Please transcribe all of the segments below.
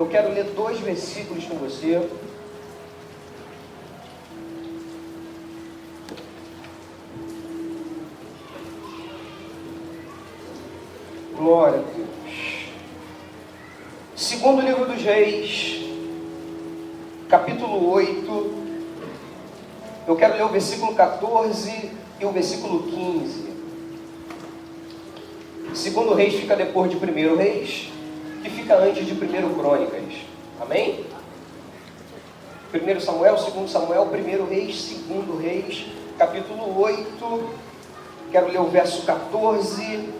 Eu quero ler 2 versículos com você. Glória a Deus. Segundo livro dos Reis, capítulo 8. Eu quero ler o versículo 14 e o versículo 15. Segundo Reis fica depois de primeiro Reis, que fica antes de primeiro Crônicas. Amém? Primeiro Samuel, segundo Samuel, primeiro Reis, segundo Reis, capítulo 8. Quero ler o verso 14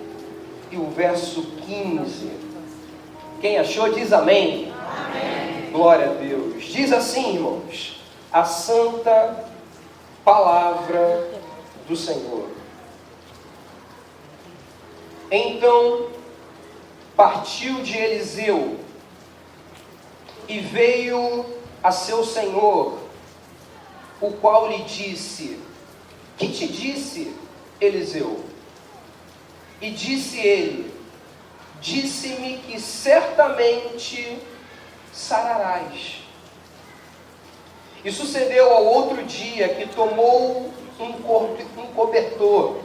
e o verso 15. Quem achou diz amém. Amém. Glória a Deus. Diz assim, irmãos, a santa palavra do Senhor. Então partiu de Eliseu e veio a seu senhor, o qual lhe disse: que te disse Eliseu? E disse ele: disse-me que certamente sararás. E sucedeu ao outro dia que tomou um cobertor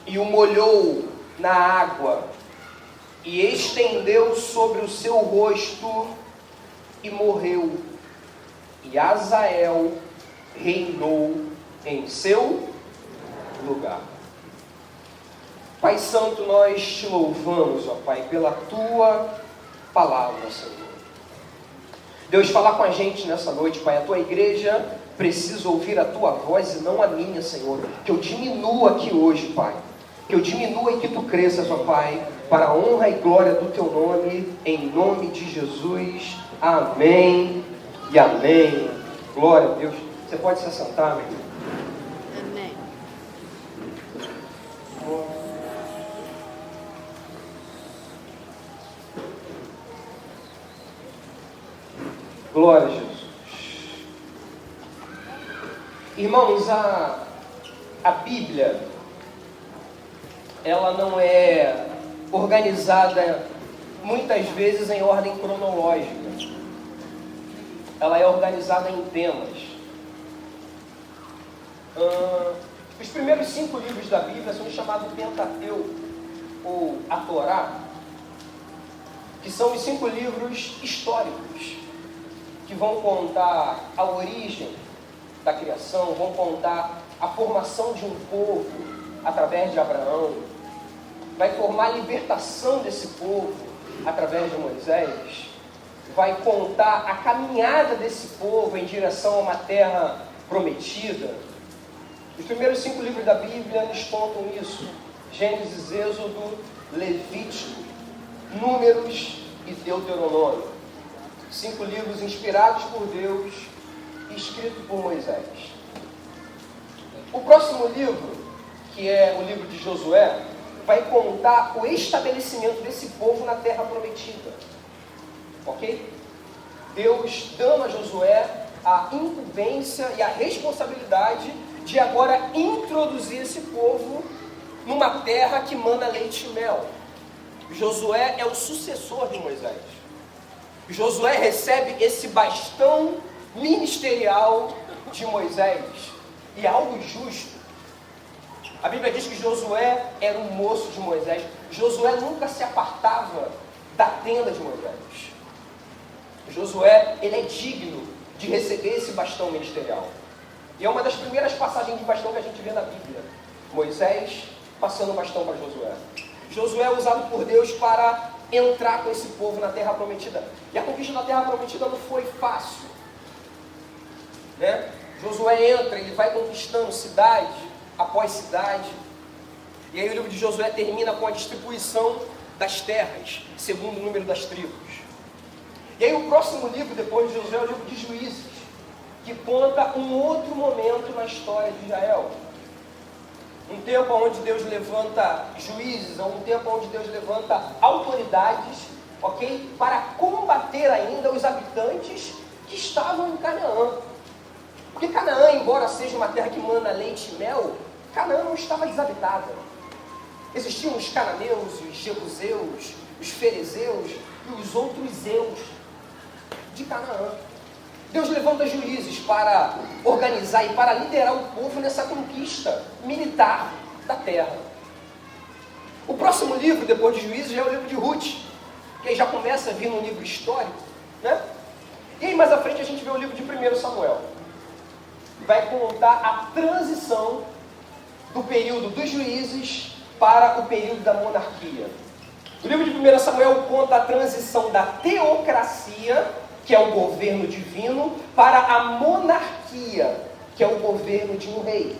e o molhou na água e estendeu sobre o seu rosto e morreu. E Azael reinou em seu lugar. Pai Santo, nós te louvamos, ó Pai, pela Tua palavra, Senhor. Deus, falar com a gente nessa noite, Pai. A Tua igreja precisa ouvir a Tua voz e não a minha, Senhor. Que eu diminua aqui hoje, Pai. Que eu diminua e que Tu cresças, ó Pai, para a honra e glória do Teu nome, em nome de Jesus. Amém e amém. Glória a Deus. Você pode se assentar, meu irmão? Amém. Glória a Jesus. Irmãos, a Bíblia, ela não é organizada muitas vezes em ordem cronológica. Ela é organizada em temas. Os primeiros 5 livros da Bíblia são chamados Pentateuco, ou a Torá, que são os 5 livros históricos, que vão contar a origem da criação, vão contar a formação de um povo através de Abraão, vai formar a libertação desse povo através de Moisés, vai contar a caminhada desse povo em direção a uma terra prometida. Os primeiros 5 livros da Bíblia nos contam isso: Gênesis, Êxodo, Levítico, Números e Deuteronômio. 5 livros inspirados por Deus e escritos por Moisés. O próximo livro, que é o livro de Josué, vai contar o estabelecimento desse povo na terra prometida. Ok? Deus dando a Josué a incumbência e a responsabilidade de agora introduzir esse povo numa terra que mana leite e mel. Josué é o sucessor de Moisés. Josué recebe esse bastão ministerial de Moisés, e é algo justo. A Bíblia diz que Josué era um moço de Moisés. Josué nunca se apartava da tenda de Moisés. Josué, ele é digno de receber esse bastão ministerial. E é uma das primeiras passagens de bastão que a gente vê na Bíblia. Moisés passando o bastão para Josué. Josué é usado por Deus para entrar com esse povo na terra prometida. E a conquista da terra prometida não foi fácil, né? Josué entra, ele vai conquistando cidade após cidade. E aí o livro de Josué termina com a distribuição das terras, segundo o número das tribos. E aí o próximo livro, depois de Josué, é o livro de Juízes, que conta um outro momento na história de Israel. Um tempo onde Deus levanta juízes, um tempo onde Deus levanta autoridades, ok? Para combater ainda os habitantes que estavam em Canaã. Porque Canaã, embora seja uma terra que mana leite e mel, Canaã não estava desabitada. Existiam os cananeus, os jebuseus, os ferezeus e os outros eus de Canaã. Deus levanta juízes para organizar e para liderar o povo nessa conquista militar da terra. O próximo livro, depois de Juízes, já é o livro de Ruth, que aí já começa a vir no livro histórico, né? E aí mais à frente a gente vê o livro de 1 Samuel. Vai contar a transição do período dos juízes para o período da monarquia. O livro de 1 Samuel conta a transição da teocracia, que é o governo divino, para a monarquia, que é o governo de um rei.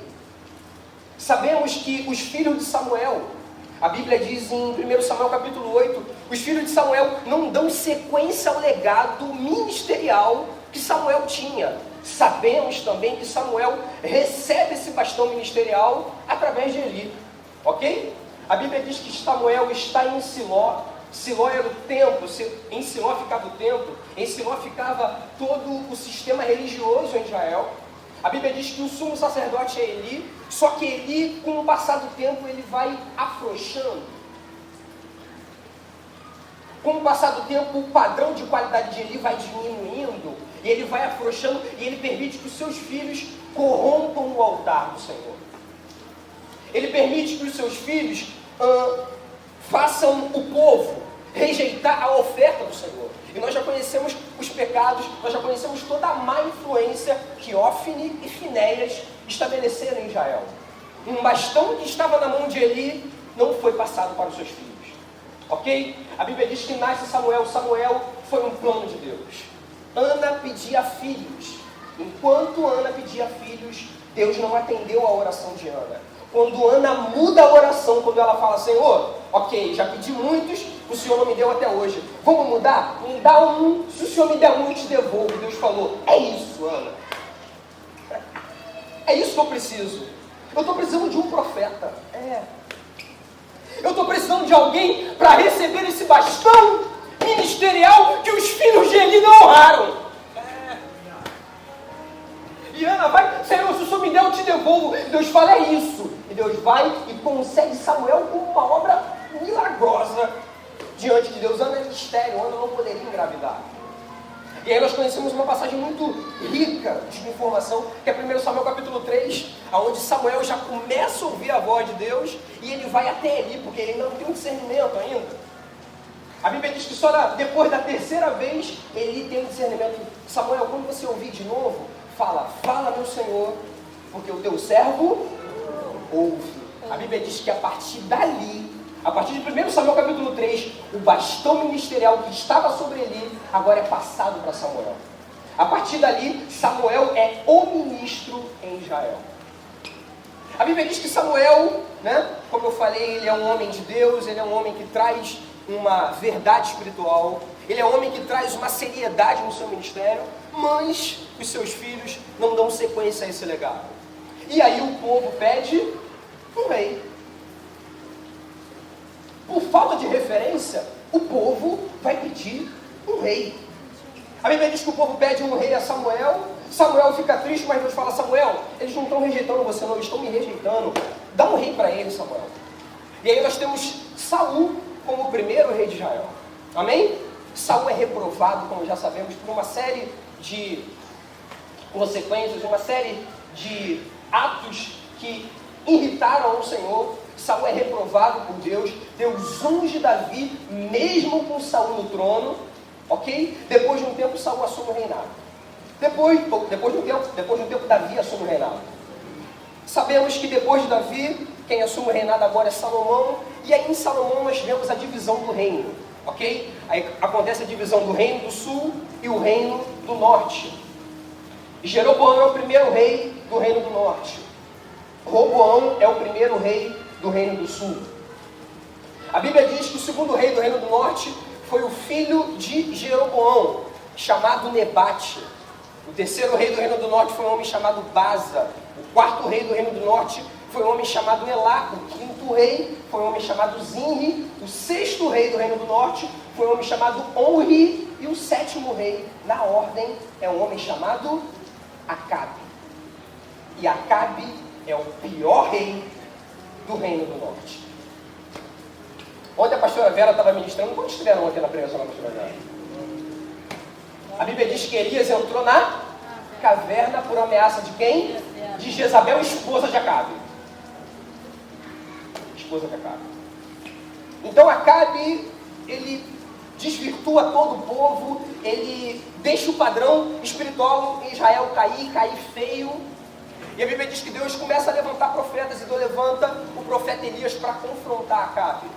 Sabemos que os filhos de Samuel, a Bíblia diz em 1 Samuel capítulo 8, os filhos de Samuel não dão sequência ao legado ministerial que Samuel tinha. Sabemos também que Samuel recebe esse bastão ministerial através de Eli, ok? A Bíblia diz que Samuel está em Siló. Siló era o templo, em Siló ficava o templo, em Siló ficava todo o sistema religioso em Israel. A Bíblia diz que o sumo sacerdote é Eli, só que Eli, com o passar do tempo, ele vai afrouxando. Com o passar do tempo, o padrão de qualidade de Eli vai diminuindo, e ele vai afrouxando, e ele permite que os seus filhos corrompam o altar do Senhor. Ele permite que os seus filhos façam o povo rejeitar a oferta do Senhor. E nós já conhecemos os pecados, nós já conhecemos toda a má influência que Ofni e Finéias estabeleceram em Israel. Um bastão que estava na mão de Eli não foi passado para os seus filhos. Ok? A Bíblia diz que nasce Samuel. Samuel foi um plano de Deus. Ana pedia filhos. Enquanto Ana pedia filhos, Deus não atendeu a oração de Ana. Quando Ana muda a oração, quando ela fala, Senhor, ok, já pedi muitos, o Senhor não me deu até hoje. Vamos mudar? Me dá um, se o Senhor me der um, eu te devolvo. Deus falou, é isso, Ana. É isso que eu preciso. Eu estou precisando de um profeta. Eu estou precisando de alguém para receber esse bastão ministerial que os filhos de Eli não honraram. E Ana vai, Senhor, se o Senhor me der, eu te devolvo. Deus fala, é isso. E Deus vai e concede Samuel como uma obra milagrosa diante de Deus. Ana era estéril, Ana não poderia engravidar. E aí nós conhecemos uma passagem muito rica de informação, que é 1 Samuel capítulo 3, onde Samuel já começa a ouvir a voz de Deus, e ele vai até Eli, porque ele não tem um discernimento ainda. A Bíblia diz que só depois da terceira vez, Eli tem um discernimento. Samuel, quando você ouvir de novo, fala meu Senhor, porque o teu servo ouve. A Bíblia diz que a partir dali, a partir de 1 Samuel capítulo 3, o bastão ministerial que estava sobre Eli, agora é passado para Samuel. A partir dali, Samuel é o ministro em Israel. A Bíblia diz que Samuel, como eu falei, ele é um homem de Deus, ele é um homem que traz uma verdade espiritual, ele é um homem que traz uma seriedade no seu ministério, mas os seus filhos não dão sequência a esse legado. E aí o povo pede um rei. Por falta de referência, o povo vai pedir um rei. A Bíblia diz que o povo pede um rei a Samuel. Samuel fica triste, mas Deus fala, Samuel, eles não estão rejeitando você não, eles estão me rejeitando. Dá um rei para eles, Samuel. E aí nós temos Saul como o primeiro rei de Israel. Amém? Saul é reprovado, como já sabemos, por uma série de consequências, uma série de atos que irritaram ao Senhor. Saul é reprovado por Deus. Deus unge Davi, mesmo com Saul no trono, ok? Depois de um tempo, Saul assume o reinado. Depois de um tempo, Davi assume o reinado. Sabemos que depois de Davi, quem assume o reinado agora é Salomão. E aí em Salomão nós vemos a divisão do reino, ok? Aí acontece a divisão do reino do sul e o reino do norte. Jeroboão é o primeiro rei do reino do norte. Roboão é o primeiro rei do reino do sul. A Bíblia diz que o segundo rei do reino do norte foi o filho de Jeroboão, chamado Nebate. O terceiro rei do reino do norte foi um homem chamado Baza. O quarto rei do reino do norte foi um homem chamado Elá. O quinto rei foi um homem chamado Zinri. O sexto rei do reino do norte foi um homem chamado Onri. E o sétimo rei, na ordem, é um homem chamado Acabe. E Acabe é o pior rei do reino do norte. Ontem a pastora Vera estava ministrando. Quantos estiveram ontem na pregação da pastora Vera? A Bíblia diz que Elias entrou na caverna por ameaça de quem? De Jezabel, esposa de Acabe. Esposa de Acabe. Então Acabe, ele desvirtua todo o povo, ele deixa o padrão espiritual em Israel cair feio. E a Bíblia diz que Deus começa a levantar profetas, e Deus levanta o profeta Elias para confrontar Acabe.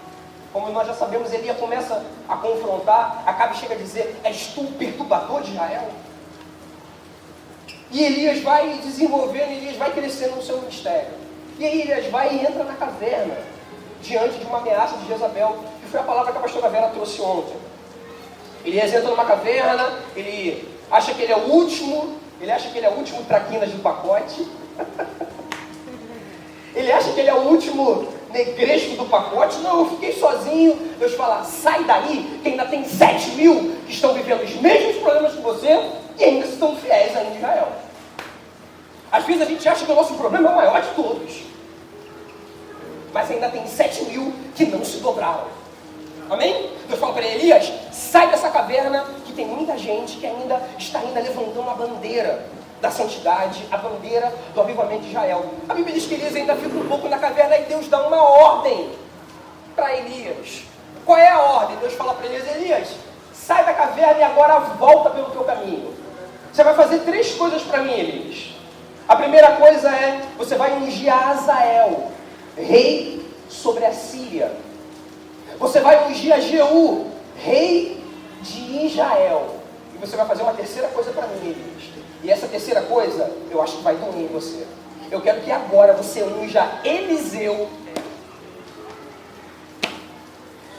Como nós já sabemos, Elias começa a confrontar, Acabe chega a dizer: és tu o perturbador de Israel? E Elias vai desenvolvendo, Elias vai crescendo no seu ministério. E aí Elias vai e entra na caverna, diante de uma ameaça de Jezabel, que foi a palavra que a pastora Vera trouxe ontem. Elias entra numa caverna, ele acha que ele é o último traquinas do pacote. Ele acha que ele é o último negresco do pacote. Não, eu fiquei sozinho. Deus fala: sai daí, que ainda tem 7 mil que estão vivendo os mesmos problemas que você e ainda estão fiéis ainda em Israel. Às vezes a gente acha que o nosso problema é o maior de todos, mas ainda tem 7 mil que não se dobraram. Amém? Deus fala para Elias: sai dessa caverna, que tem muita gente que ainda está levantando a bandeira da santidade, a bandeira do avivamento de Israel. A Bíblia diz que Elias ainda fica um pouco na caverna e Deus dá uma ordem para Elias. Qual é a ordem? Deus fala para Elias: Elias, sai da caverna e agora volta pelo teu caminho. Você vai fazer 3 coisas para mim, Elias. A primeira coisa é: você vai ungir a Azael, rei sobre a Síria. Você vai ungir a Jeú, rei de Israel. E você vai fazer uma terceira coisa para mim, Elias. E essa terceira coisa, eu acho que vai doer em você. Eu quero que agora você unja Eliseu.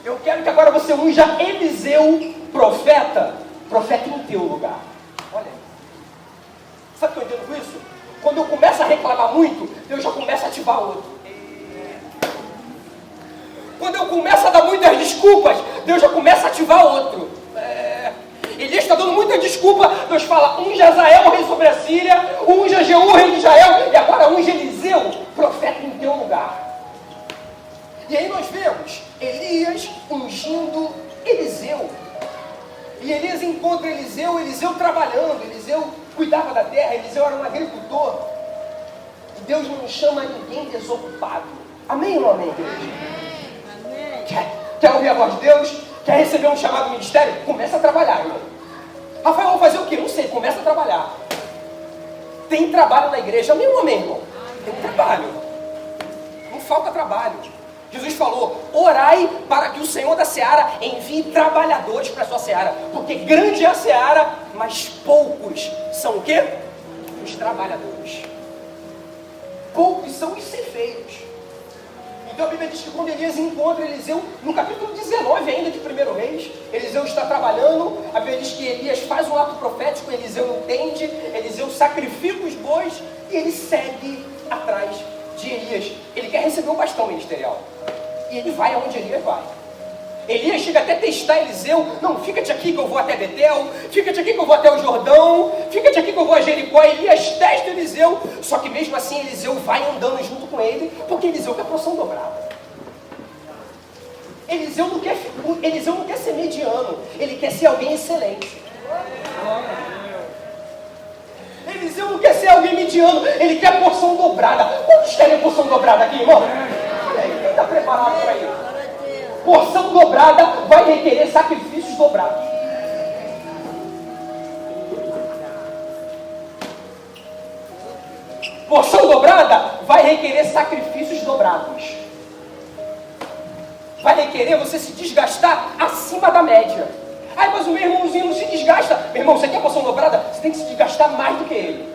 Eu quero que agora você unja Eliseu, profeta em teu lugar. Olha, sabe o que eu entendo com isso? Quando eu começo a reclamar muito, Deus já começa a ativar outro. Quando eu começo a dar muitas desculpas, Deus já começa a ativar outro. Elias está dando muita desculpa. Deus fala: unja Azael, rei sobre a Síria, unja Jeú, rei de Israel, e agora unja Eliseu, profeta em teu lugar. E aí nós vemos Elias ungindo Eliseu. E Elias encontra Eliseu trabalhando. Eliseu cuidava da terra, Eliseu era um agricultor. E Deus não chama ninguém desocupado. Amém ou não amém, igreja? Quer ouvir a voz de Deus? Quer receber um chamado do ministério? Começa a trabalhar, irmão. Rafael, vou fazer o quê? Não sei, começa a trabalhar. Tem trabalho na igreja. Amém ou amém, irmão? Tem trabalho. Não falta trabalho. Jesus falou: orai para que o Senhor da seara envie trabalhadores para a sua seara. Porque grande é a seara, mas poucos são o quê? Os trabalhadores. Poucos são os ceifeiros. Então a Bíblia diz que quando Elias encontra Eliseu, no capítulo 19 ainda de 1 Reis, Eliseu está trabalhando. A Bíblia diz que Elias faz um ato profético, Eliseu entende, Eliseu sacrifica os bois e ele segue atrás de Elias. Ele quer receber um bastão ministerial. E ele vai aonde Elias vai. Elias chega até testar Eliseu: não, fica-te aqui que eu vou até Betel, fica-te aqui que eu vou até o Jordão, fica-te aqui que eu vou a Jericó. Elias testa Eliseu, só que mesmo assim Eliseu vai andando junto com ele, porque Eliseu quer porção dobrada. Eliseu não quer ser mediano, ele quer ser alguém excelente. Eliseu não quer ser alguém mediano, ele quer porção dobrada. Quantos querem porção dobrada aqui, irmão? Olha aí, quem está preparado para isso? Porção dobrada vai requerer sacrifícios dobrados. Porção dobrada vai requerer sacrifícios dobrados. Vai requerer você se desgastar acima da média. Ai, mas o meu irmãozinho não se desgasta. Meu irmão, você quer porção dobrada? Você tem que se desgastar mais do que ele.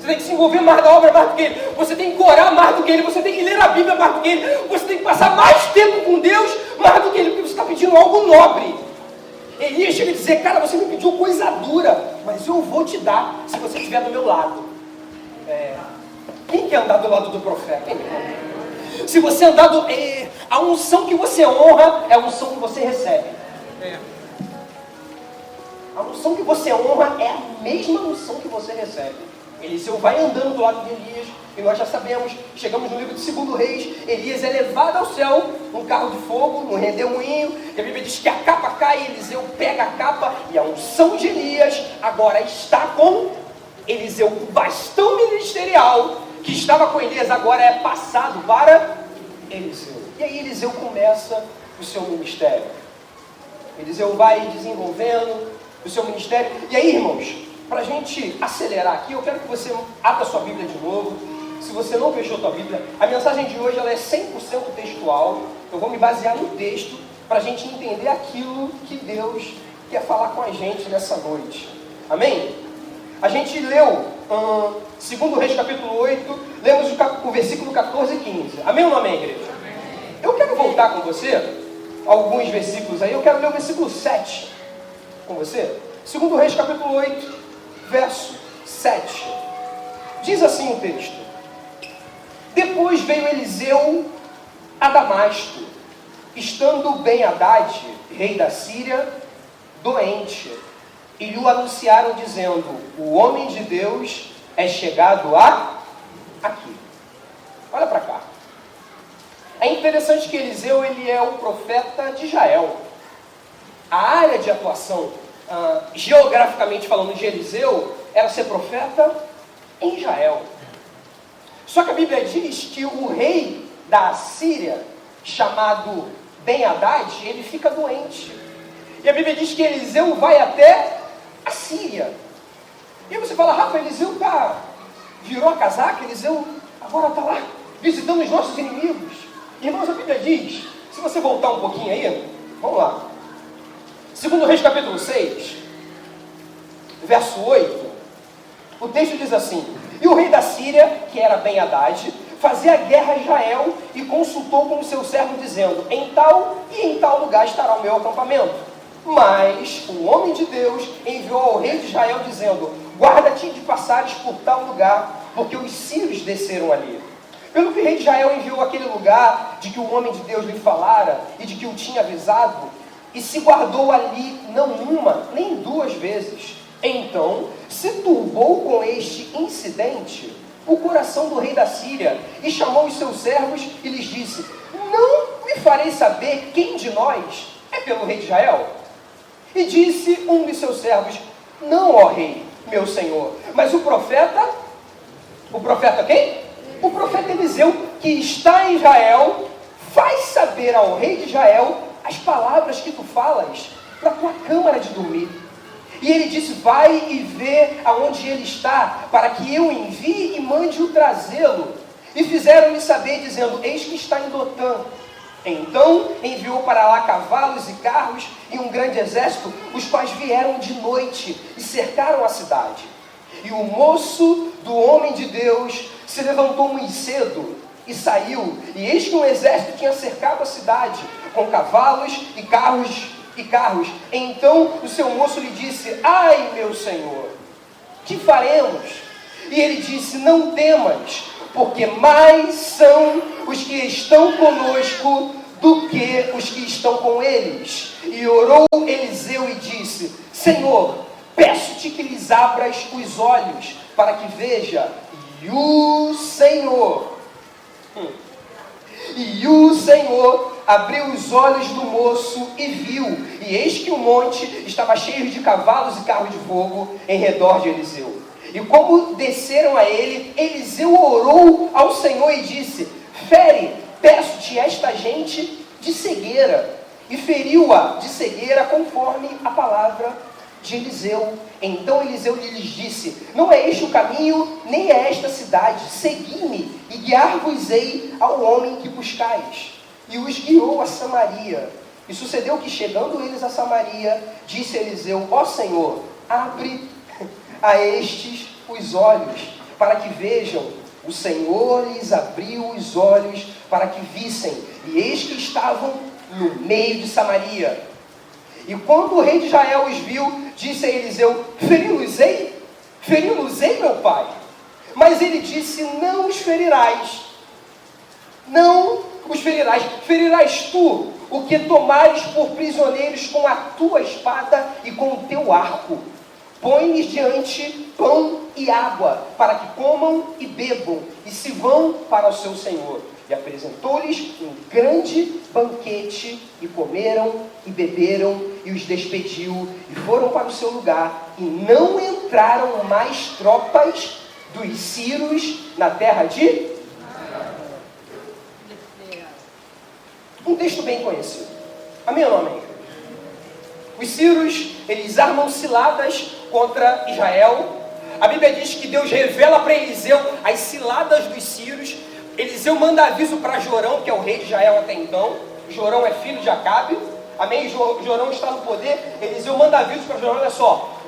Você tem que se envolver mais na obra mais do que ele. Você tem que orar mais do que ele. Você tem que ler a Bíblia mais do que ele. Você tem que passar mais tempo com Deus mais do que ele. Porque você está pedindo algo nobre. Elias chega a dizer: cara, você me pediu coisa dura, mas eu vou te dar se você estiver do meu lado. Quem quer andar do lado do profeta? Se você andar a unção que você honra é a unção que você recebe. A unção que você honra é a mesma unção que você recebe. Eliseu vai andando do lado de Elias, e nós já sabemos, chegamos no livro de 2 Reis, Elias é levado ao céu num carro de fogo, num redemoinho, e a Bíblia diz que a capa cai, e Eliseu pega a capa, e a unção de Elias agora está com Eliseu. O bastão ministerial que estava com Elias agora é passado para Eliseu. E aí Eliseu começa o seu ministério. Eliseu vai desenvolvendo o seu ministério. E aí, irmãos, para a gente acelerar aqui, eu quero que você abra sua Bíblia de novo. Se você não fechou sua Bíblia, a mensagem de hoje ela é 100% textual. Eu vou me basear no texto para a gente entender aquilo que Deus quer falar com a gente nessa noite. Amém? A gente leu 2 Reis capítulo 8, lemos o versículo 14 e 15. Amém ou não amém, igreja? Amém. Eu quero voltar com você alguns versículos aí. Eu quero ler o versículo 7 com você. 2 Reis capítulo 8, verso 7. Diz assim o texto: Depois veio Eliseu a Damasco, estando Ben-Hadad, rei da Síria, doente, e lhe anunciaram dizendo: o homem de Deus é chegado aqui. Olha para cá. É interessante que Eliseu ele é o profeta de Israel. A área de atuação, geograficamente falando, de Eliseu era ser profeta em Israel. Só que a Bíblia diz que o rei da Síria, chamado Ben-Hadad, ele fica doente. E a Bíblia diz que Eliseu vai até a Síria. E aí você fala: Rafa, Eliseu virou a casaca, Eliseu agora está lá visitando os nossos inimigos. Irmãos, a Bíblia diz, se você voltar um pouquinho aí, vamos lá. 2 Reis capítulo 6, verso 8, o texto diz assim: E o rei da Síria, que era Ben-Hadad, fazia guerra a Israel e consultou com o seu servo, dizendo: em tal e em tal lugar estará o meu acampamento. Mas o homem de Deus enviou ao rei de Israel, dizendo: guarda-te de passares por tal lugar, porque os sírios desceram ali. Pelo que o rei de Israel enviou àquele lugar de que o homem de Deus lhe falara e de que o tinha avisado, e se guardou ali não uma, nem duas vezes. Então se turbou com este incidente o coração do rei da Síria, e chamou os seus servos e lhes disse: não me farei saber quem de nós é pelo rei de Israel? E disse um de seus servos: não, ó rei, meu senhor, mas o profeta quem? O profeta Eliseu, que está em Israel, faz saber ao rei de Israel as palavras que tu falas para tua câmara de dormir. E ele disse: vai e vê aonde ele está, para que eu envie e mande-o trazê-lo. E fizeram-lhe saber, dizendo: eis que está em Dotã. Então enviou para lá cavalos e carros e um grande exército, os quais vieram de noite e cercaram a cidade. E o moço do homem de Deus se levantou muito cedo e saiu, e eis que um exército tinha cercado a cidade, com cavalos e carros. Então o seu moço lhe disse: ai, meu senhor, que faremos? E ele disse: não temas, porque mais são os que estão conosco do que os que estão com eles. E orou Eliseu e disse: Senhor, peço-te que lhes abras os olhos, para que veja. E o Senhor abriu os olhos do moço e viu, e eis que o monte estava cheio de cavalos e carros de fogo em redor de Eliseu. E como desceram a ele, Eliseu orou ao Senhor e disse: fere, peço-te, esta gente de cegueira. E feriu-a de cegueira conforme a palavra de Eliseu. Então Eliseu lhes disse: não é este o caminho, nem é esta cidade. Segui-me e guiar-vos-ei ao homem que buscais. E os guiou a Samaria. E sucedeu que, chegando eles a Samaria, disse Eliseu: ó Senhor, abre a estes os olhos, para que vejam. O Senhor lhes abriu os olhos para que vissem, e eis que estavam no meio de Samaria. E quando o rei de Israel os viu, disse a Eliseu: feri-los-ei? Feri-los-ei, meu pai? Mas ele disse: não os ferirás. Não os ferirás. Ferirás tu o que tomares por prisioneiros com a tua espada e com o teu arco. põe-lhes diante pão e água, para que comam e bebam, e se vão para o seu senhor. E apresentou-lhes um grande banquete, e comeram e beberam, e os despediu, e foram para o seu lugar, e não entraram mais tropas dos sírios na terra de... Um texto bem conhecido. Amém ou não amém? Os sírios, eles armam ciladas contra Israel. A Bíblia diz que Deus revela para Eliseu as ciladas dos sírios. Eliseu manda aviso para Jorão, que é o rei de Israel até então. Jorão é filho de Acabe. Amém? Jorão está no poder. Eliseu manda aviso para Jorão: olha só,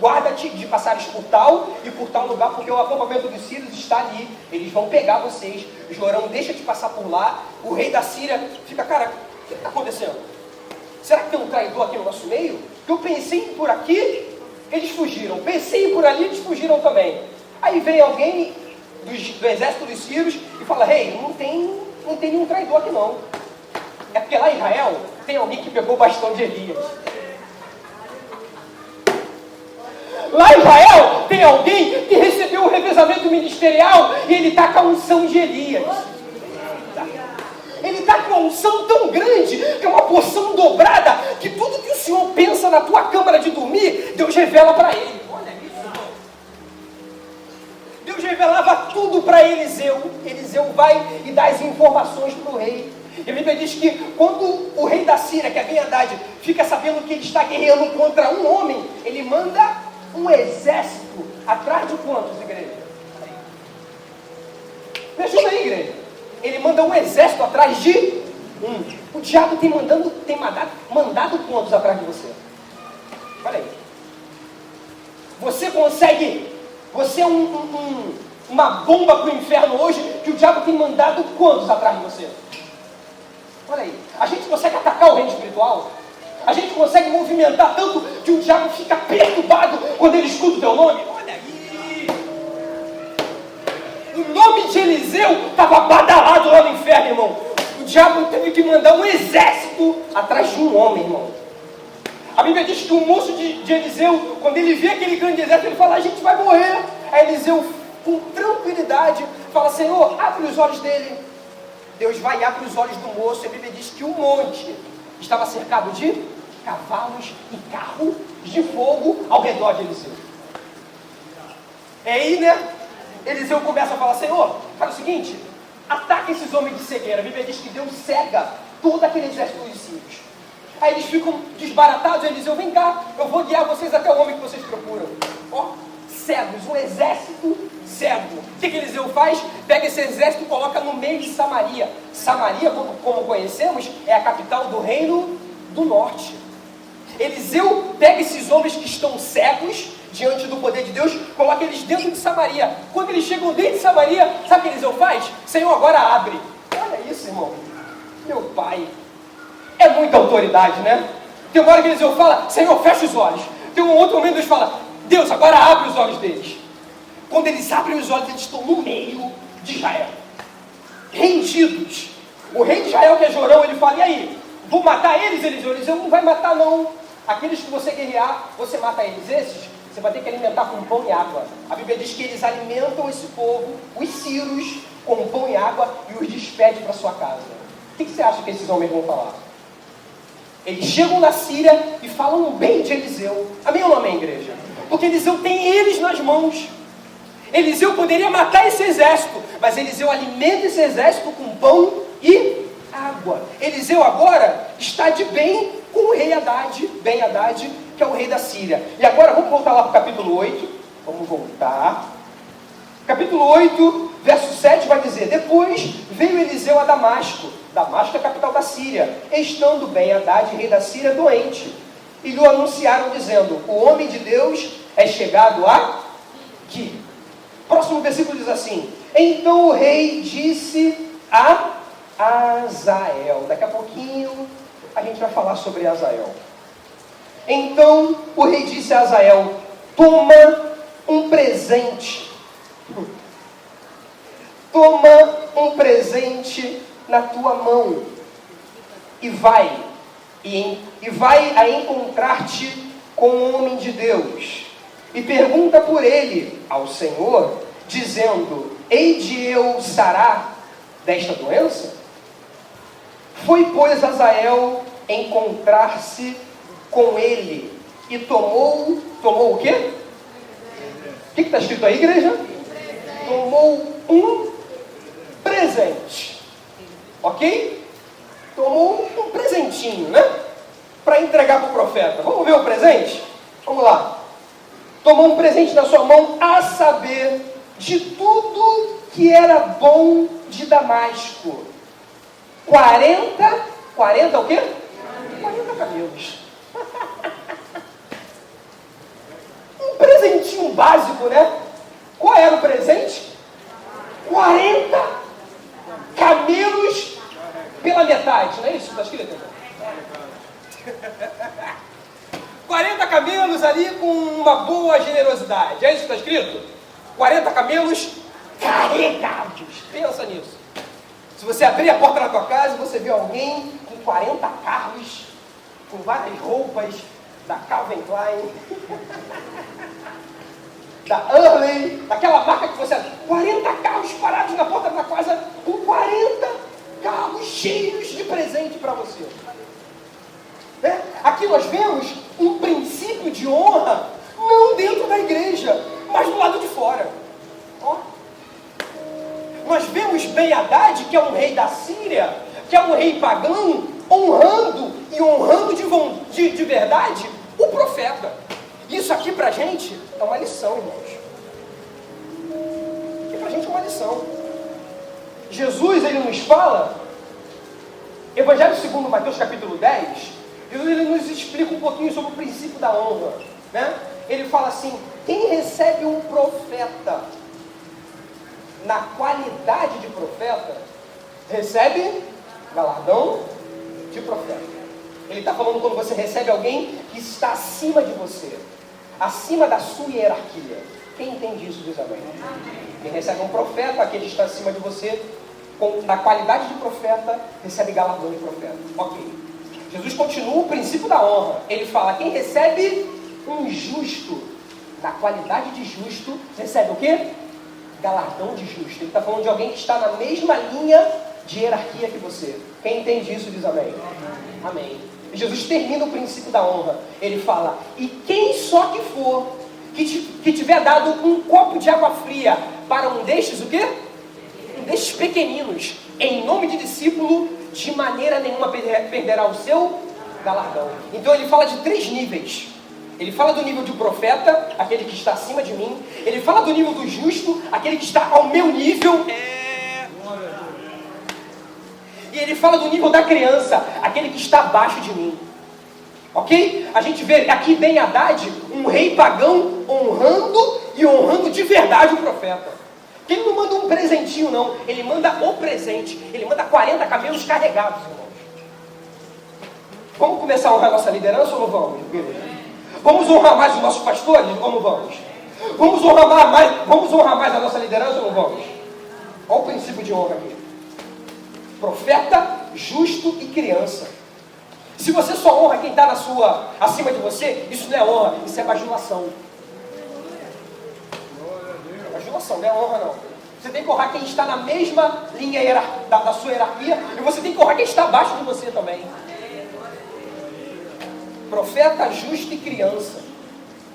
guarda-te de passares por tal e por tal lugar, porque o acampamento dos sírios está ali. Eles vão pegar vocês. Jorão deixa de passar por lá. O rei da Síria fica: cara, o que está acontecendo? Será que tem um traidor aqui no nosso meio? Que eu pensei em ir por aqui, eles fugiram. Pensei em ir por ali, eles fugiram também. Aí vem alguém do exército dos sírios e fala: rei, não tem nenhum traidor aqui não. É porque lá em Israel tem alguém que pegou o bastão de Elias. Lá em Israel tem alguém que recebeu o revezamento ministerial e ele está com a unção de Elias. Ele está com uma unção tão grande, que é uma porção dobrada, que tudo que o Senhor pensa na tua câmara de dormir, Deus revela para ele. Olha isso, irmão. Deus revelava tudo para Eliseu. Eliseu vai e dá as informações para o rei. E a Bíblia diz que quando o rei da Síria, que é Ben-Hadad, fica sabendo que ele está guerreando contra um homem, ele manda um exército atrás de quantos, igreja? Me ajuda aí, igreja. Ele manda um exército atrás de um. O diabo tem mandado quantos atrás de você? Olha aí. Você é uma bomba para o inferno hoje, que o diabo tem mandado quantos atrás de você? Olha aí. A gente consegue atacar o reino espiritual? A gente consegue movimentar tanto que o diabo fica perturbado quando ele escuta o teu nome? Olha aí. O nome de Eliseu estava badalado lá no inferno, irmão. O diabo teve que mandar um exército atrás de um homem, irmão. A Bíblia diz que o moço de Eliseu, quando ele vê aquele grande exército, ele fala: a gente vai morrer. Aí Eliseu, com tranquilidade, fala: Senhor, abre os olhos dele. Deus vai e abre os olhos do moço. E a Bíblia diz que o monte estava cercado de cavalos e carros de fogo ao redor de Eliseu. E aí, né? Eliseu começa a falar: Senhor, faz o seguinte, ataca esses homens de cegueira. A Bíblia diz que Deus cega todo aquele exército dos sírios. Aí eles ficam desbaratados. Eliseu: vem cá, eu vou guiar vocês até o homem que vocês procuram. Ó, cegos, um exército cego. O que Eliseu faz? Pega esse exército e coloca no meio de Samaria. Samaria, como conhecemos, é a capital do reino do norte. Eliseu pega esses homens que estão cegos diante do poder de Deus, coloca eles dentro de Samaria. Quando eles chegam dentro de Samaria, sabe o que Eliseu faz? Senhor, agora abre. Olha isso, irmão. Meu pai. É muita autoridade, né? Tem uma hora que Eliseu fala: Senhor, fecha os olhos. Tem um outro momento que Deus fala: Deus, agora abre os olhos deles. Quando eles abrem os olhos, eles estão no meio de Israel, rendidos. O rei de Israel, que é Jorão, ele fala: e aí, vou matar eles? Eliseu não vai matar não. Aqueles que você guerrear, você mata eles. Esses, você vai ter que alimentar com pão e água. A Bíblia diz que eles alimentam esse povo, os sírios, com pão e água, e os despedem para sua casa. O que você acha que esses homens vão falar? Eles chegam na Síria e falam bem de Eliseu. Amém ou não amém, igreja? Porque Eliseu tem eles nas mãos. Eliseu poderia matar esse exército, mas Eliseu alimenta esse exército com pão e água. Eliseu agora está de bem com o rei Hadad, Ben-Hadad, que é o rei da Síria. E agora vamos voltar lá para o capítulo 8. Vamos voltar. Capítulo 8, verso 7 vai dizer: depois veio Eliseu a Damasco. Damasco é a capital da Síria. Estando Ben-Hadad, rei da Síria, doente. E lhe anunciaram dizendo: o homem de Deus é chegado aqui. Próximo versículo diz assim: então o rei disse a Azael. Daqui a pouquinho a gente vai falar sobre Azael. Então o rei disse a Azael: toma um presente. Toma um presente na tua mão e vai a encontrar-te com o homem de Deus. e pergunta por ele ao Senhor, dizendo: hei de eu sarar desta doença? Foi, pois, Azael encontrar-se com ele e tomou o quê? O que está escrito aí, igreja? Tomou um presente. Ok? Tomou um presentinho, né? Para entregar para o profeta. Vamos ver o presente? Vamos lá. Tomou um presente na sua mão, a saber, de tudo que era bom de Damasco. 40 o quê? 40 camelos. Um presentinho básico, né? Qual era o presente? 40 camelos pela metade, não é isso que está escrito? 40 camelos ali com uma boa generosidade, é isso que está escrito? 40 camelos carregados, pensa nisso. Se você abrir a porta da tua casa, você vê alguém com 40 carros, com várias roupas da Calvin Klein, da Hurley, daquela marca que você... 40 carros parados na porta da casa, com 40 carros cheios de presente para você. Né? Aqui nós vemos um princípio de honra, não dentro da igreja, mas do lado de fora. Ó. Nós vemos Ben-Hadad, que é um rei da Síria, que é um rei pagão, honrando de verdade o profeta. Isso aqui pra gente é uma lição, irmãos. Aqui pra gente é uma lição. Jesus, ele nos fala, Evangelho segundo Mateus capítulo 10, Jesus, ele nos explica um pouquinho sobre o princípio da honra, né? Ele fala assim: quem recebe um profeta na qualidade de profeta, recebe galardão de profeta. Ele está falando quando você recebe alguém que está acima de você, acima da sua hierarquia. Quem entende isso, diz amém. Quem recebe um profeta, aquele que está acima de você, na qualidade de profeta, recebe galardão de profeta. Ok. Jesus continua o princípio da honra. Ele fala: quem recebe um justo, na qualidade de justo, recebe o quê? Galardão de justo. Ele está falando de alguém que está na mesma linha de hierarquia que você. Quem entende isso, diz amém. Amém. E Jesus termina o princípio da honra. Ele fala: e quem só que for que tiver dado um copo de água fria para um destes, o quê? Um destes pequeninos, em nome de discípulo, de maneira nenhuma perderá o seu galardão. Então ele fala de 3 níveis. Ele fala do nível de profeta, aquele que está acima de mim. Ele fala do nível do justo, aquele que está ao meu nível. E ele fala do nível da criança, aquele que está abaixo de mim. Ok? A gente vê aqui Ben-Hadad, um rei pagão, honrando de verdade o profeta. Ele não manda um presentinho, não. Ele manda o presente. Ele manda 40 camelos carregados, irmãos. Vamos começar a honrar a nossa liderança ou não vamos? Vamos honrar mais os nossos pastores ou não vamos? Vamos honrar mais a nossa liderança ou não vamos? Olha o princípio de honra aqui. Profeta, justo e criança. Se você só honra quem está acima de você, isso não é honra, isso é bajulação. Bajulação, não é honra não. Você tem que honrar quem está na mesma linha da sua hierarquia, e você tem que honrar quem está abaixo de você também. Profeta, justo e criança.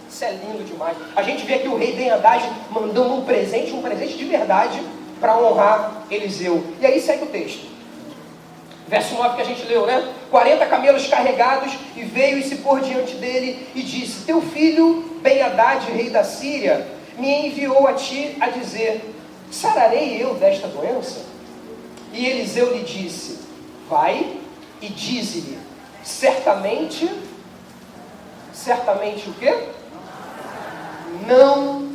Isso é lindo demais. A gente vê aqui o rei Ben-Hadad mandando um presente de verdade, para honrar Eliseu. E aí segue o texto. Verso 9 que a gente leu, né? 40 camelos carregados, e veio e se pôs diante dele, e disse: teu filho Ben-Hadad, rei da Síria, me enviou a ti a dizer: sararei eu desta doença? E Eliseu lhe disse: vai e dize-lhe, certamente o quê? Não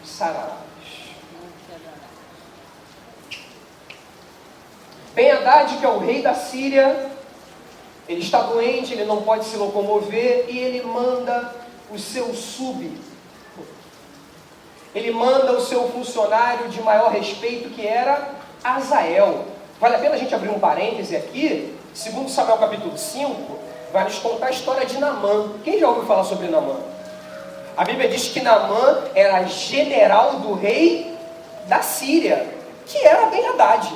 sararás. Ben-Hadad, que é o rei da Síria, ele está doente, ele não pode se locomover, e ele manda o seu ele manda o seu funcionário de maior respeito, que era Azael. Vale a pena a gente abrir um parêntese aqui. Segundo Samuel capítulo 5, vai nos contar a história de Naamã. Quem já ouviu falar sobre Naamã? A Bíblia diz que Naamã era general do rei da Síria, que era Ben-Hadad.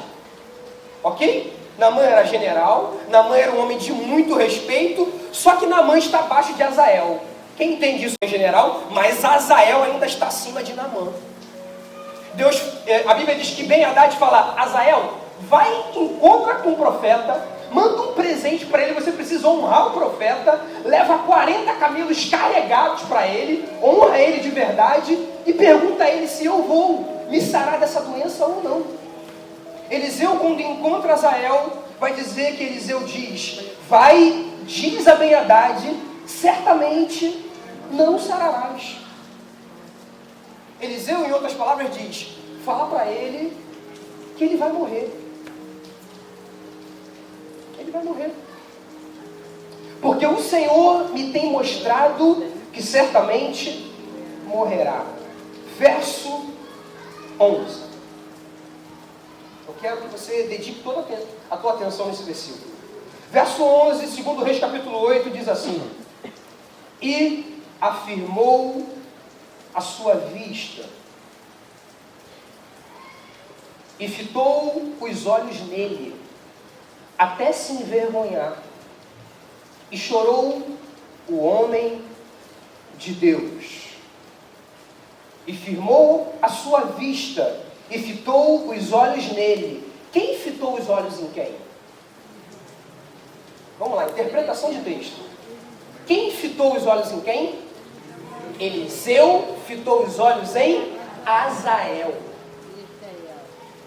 Ok? Naamã era general, Naamã era um homem de muito respeito, só que Naamã está abaixo de Azael. Quem entende isso é general, mas Azael ainda está acima de Naamã. A Bíblia diz que Ben-Hadad fala: Azael, vai, encontra com o profeta, manda um presente para ele, você precisa honrar o profeta, leva 40 camelos carregados para ele, honra ele de verdade e pergunta a ele se eu vou me sarar dessa doença ou não. Eliseu, quando encontra Azael, vai dizer que Eliseu diz: vai, diz a Ben-Hadad, certamente não sararás. Eliseu, em outras palavras, diz: fala para ele que ele vai morrer. Ele vai morrer. Porque o Senhor me tem mostrado que certamente morrerá. Verso 11. Eu quero que você dedique toda a tua atenção nesse versículo. Verso 11, 2 Reis capítulo 8, diz assim: e afirmou a sua vista, e fitou os olhos nele, até se envergonhar, e chorou o homem de Deus, e firmou a sua vista, e fitou os olhos nele. Quem fitou os olhos em quem? Vamos lá, interpretação de texto. Quem fitou os olhos em quem? Eliseu fitou os olhos em Azael.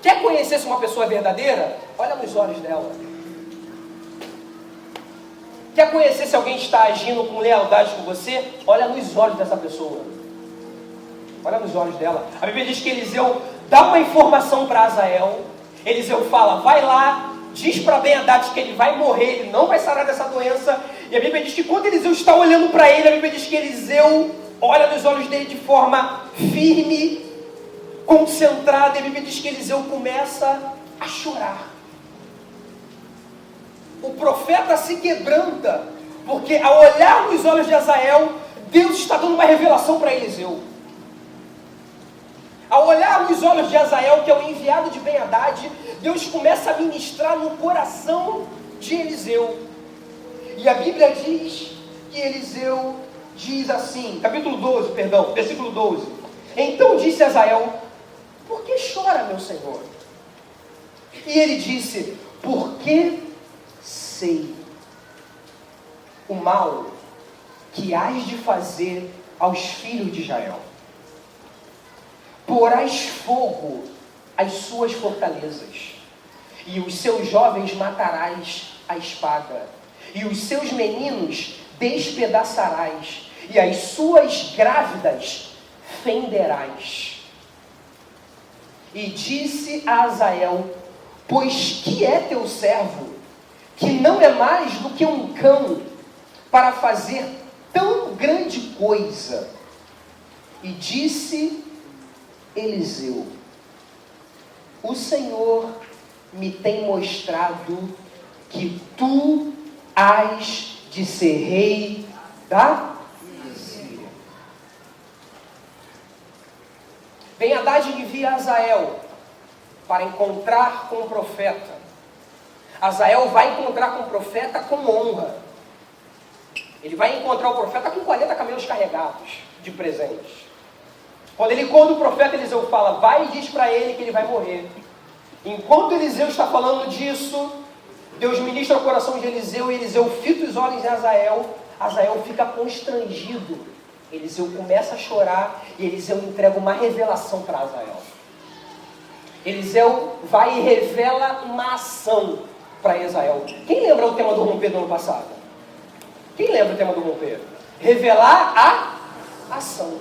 Quer conhecer se uma pessoa é verdadeira? Olha nos olhos dela. Quer conhecer se alguém está agindo com lealdade com você? Olha nos olhos dessa pessoa. Olha nos olhos dela. A Bíblia diz que Eliseu dá uma informação para Azael. Eliseu fala: vai lá, diz para Ben-Hadad que ele vai morrer, ele não vai sarar dessa doença. E a Bíblia diz que quando Eliseu está olhando para ele, a Bíblia diz que Eliseu olha nos olhos dele de forma firme, concentrada. E a Bíblia diz que Eliseu começa a chorar. O profeta se quebranta, porque ao olhar nos olhos de Azael, Deus está dando uma revelação para Eliseu. Ao olhar nos olhos de Azael, que é o enviado de Ben-Hadad, Deus começa a ministrar no coração de Eliseu. E a Bíblia diz que Eliseu diz assim, versículo 12. Então disse Azael: por que chora, meu senhor? E ele disse: porque sei o mal que hás de fazer aos filhos de Israel. Porás fogo às suas fortalezas, e os seus jovens matarás à espada, e os seus meninos despedaçarás, e as suas grávidas fenderás. E disse a Azael: pois que é teu servo, que não é mais do que um cão, para fazer tão grande coisa? E disse Eliseu: o Senhor me tem mostrado que tu hás de ser rei da Síria. Ben-Hadad envia Azael para encontrar com o profeta. Azael vai encontrar com o profeta com honra. Ele vai encontrar o profeta com 40 camelos carregados de presentes. Quando o profeta Eliseu fala: vai e diz para ele que ele vai morrer. Enquanto Eliseu está falando disso, Deus ministra o coração de Eliseu, e Eliseu fita os olhos em Azael. Azael fica constrangido. Eliseu começa a chorar, e Eliseu entrega uma revelação para Azael. Eliseu vai e revela uma ação para Azael. Quem lembra o tema do romper do ano passado? Quem lembra o tema do romper? Revelar a ação.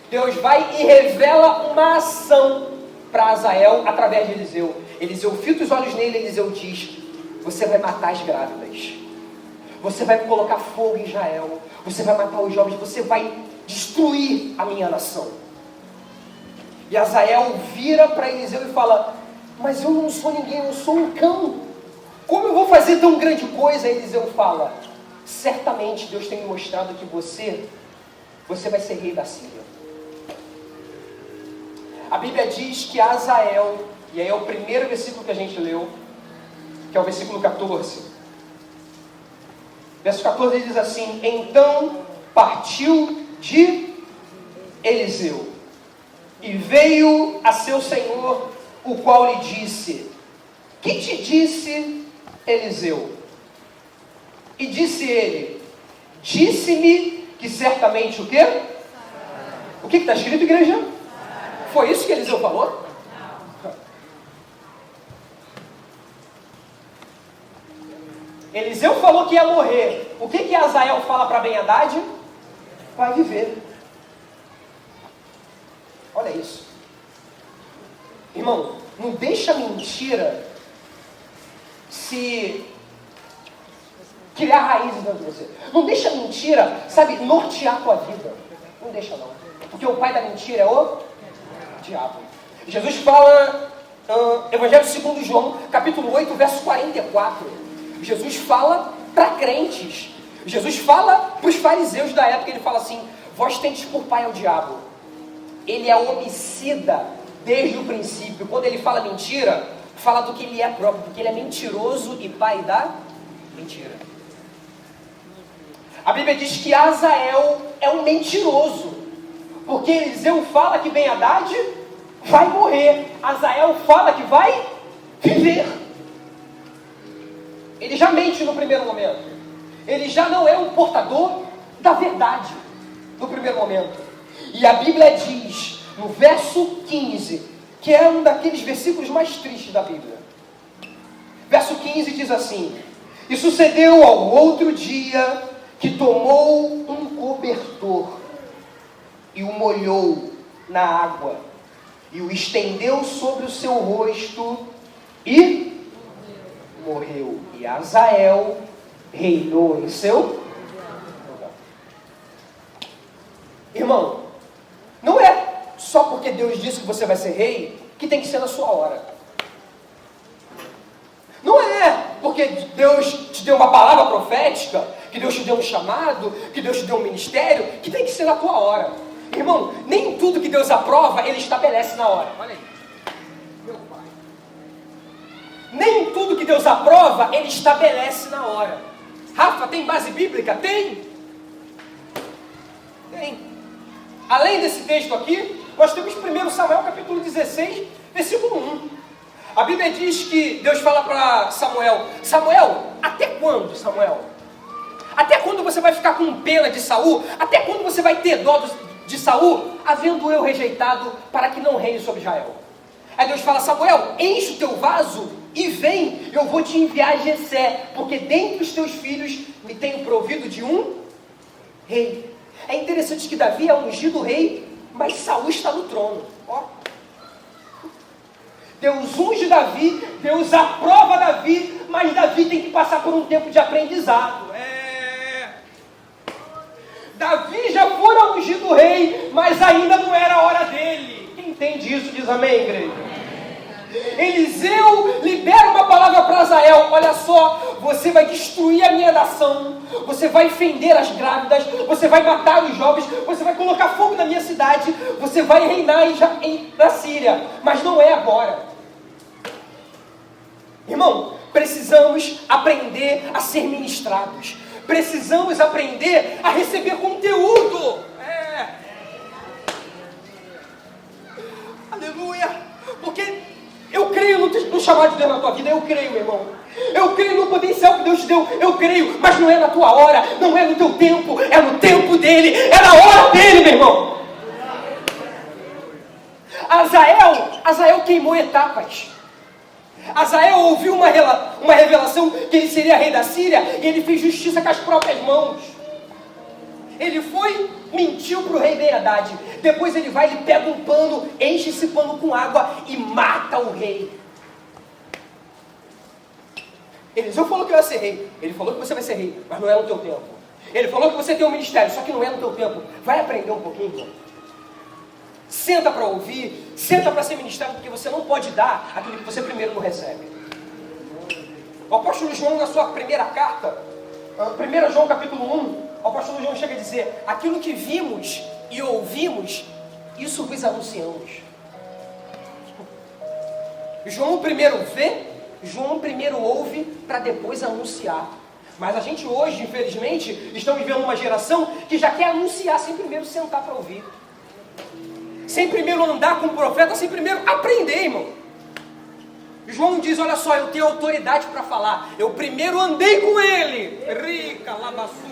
Deus vai e revela uma ação para Azael através de Eliseu. Eliseu fita os olhos nele, Eliseu diz: você vai matar as grávidas, você vai colocar fogo em Israel, você vai matar os jovens, você vai destruir a minha nação. E Azael vira para Eliseu e fala: mas eu não sou ninguém, eu sou um cão, como eu vou fazer tão grande coisa? Eliseu fala: certamente Deus tem me mostrado que você você vai ser rei da Síria. A Bíblia diz que Azael, e aí é o primeiro versículo que a gente leu, que é o versículo 14. Verso 14 diz assim: então partiu de Eliseu, e veio a seu senhor, o qual lhe disse: que te disse Eliseu? E disse ele: disse-me que certamente o quê? O que está escrito, igreja? Foi isso que Eliseu falou? Eliseu falou que ia morrer. O que Azael fala para Ben-Hadad? Vai viver. Olha isso. Irmão, não deixa a mentira se criar raízes dentro de você. Não deixa a mentira, sabe, nortear a tua vida. Não deixa não. Porque o pai da mentira é o diabo. Jesus fala, Evangelho segundo João, capítulo 8, verso 44. Jesus fala para crentes. Jesus fala para os fariseus da época. Ele fala assim: vós tendes por pai ao diabo. Ele é homicida desde o princípio. Quando ele fala mentira, fala do que ele é próprio, porque ele é mentiroso e pai da mentira. A Bíblia diz que Azael é um mentiroso, porque Eliseu fala que Ben-Hadad vai morrer. Azael fala que vai viver. Ele já mente no primeiro momento. Ele já não é um portador da verdade no primeiro momento. E a Bíblia diz, no verso 15, que é um daqueles versículos mais tristes da Bíblia. Verso 15 diz assim: e sucedeu ao outro dia que tomou um cobertor e o molhou na água e o estendeu sobre o seu rosto e morreu. E Azael reinou em seu lugar. Irmão, não é só porque Deus disse que você vai ser rei que tem que ser na sua hora. Não é porque Deus te deu uma palavra profética, que Deus te deu um chamado, que Deus te deu um ministério, que tem que ser na tua hora. Irmão, nem tudo que Deus aprova, Ele estabelece na hora. Olha aí. Meu pai. Nem tudo que Deus aprova, Ele estabelece na hora. Rafa, tem base bíblica? Tem. Tem. Além desse texto aqui, nós temos 1 Samuel capítulo 16, versículo 1. A Bíblia diz que Deus fala para Samuel: Samuel, até quando, Samuel? Até quando você vai ficar com pena de Saul? Até quando você vai ter dó de Saul, havendo eu rejeitado para que não reine sobre Israel? Aí Deus fala: Samuel, enche o teu vaso e vem, eu vou te enviar Jessé, porque dentre os teus filhos me tenho provido de um rei. É interessante que Davi é ungido rei, mas Saul está no trono. Ó. Deus unge Davi, Deus aprova Davi, mas Davi tem que passar por um tempo de aprendizado. Davi já fora ungido rei, mas ainda não era a hora dele. Quem entende isso diz amém, igreja? Eliseu libera uma palavra para Azael: olha só, você vai destruir a minha nação, você vai fender as grávidas, você vai matar os jovens, você vai colocar fogo na minha cidade, você vai reinar na Síria, mas não é agora. Irmão, precisamos aprender a ser ministrados, precisamos aprender a receber conteúdo. Aleluia, porque eu creio no chamado de Deus na tua vida, eu creio, meu irmão. Eu creio no potencial que Deus te deu, eu creio, mas não é na tua hora, não é no teu tempo, é no tempo dele, é na hora dele, meu irmão. Azael queimou etapas. Azael ouviu uma revelação que ele seria rei da Síria, e ele fez justiça com as próprias mãos. Ele foi, mentiu para o rei Ben-Hadad. Depois ele vai, ele pega um pano, enche esse pano com água e mata o rei. Eliseu falou que eu ia ser rei. Ele falou que você vai ser rei, mas não é no teu tempo. Ele falou que você tem um ministério, só que não é no teu tempo. Vai aprender um pouquinho, irmão. Senta para ouvir, senta para ser ministrado, porque você não pode dar aquilo que você primeiro não recebe. O apóstolo João, na sua primeira carta, 1 João capítulo 1, o apóstolo João chega a dizer: aquilo que vimos e ouvimos, isso vos anunciamos. João primeiro vê, João primeiro ouve, para depois anunciar. Mas a gente hoje, infelizmente, estamos vivendo uma geração que já quer anunciar sem primeiro sentar para ouvir. Sem primeiro andar com o profeta, sem primeiro aprender, irmão. João diz: olha só, eu tenho autoridade para falar. Eu primeiro andei com ele. Rica, labaçu.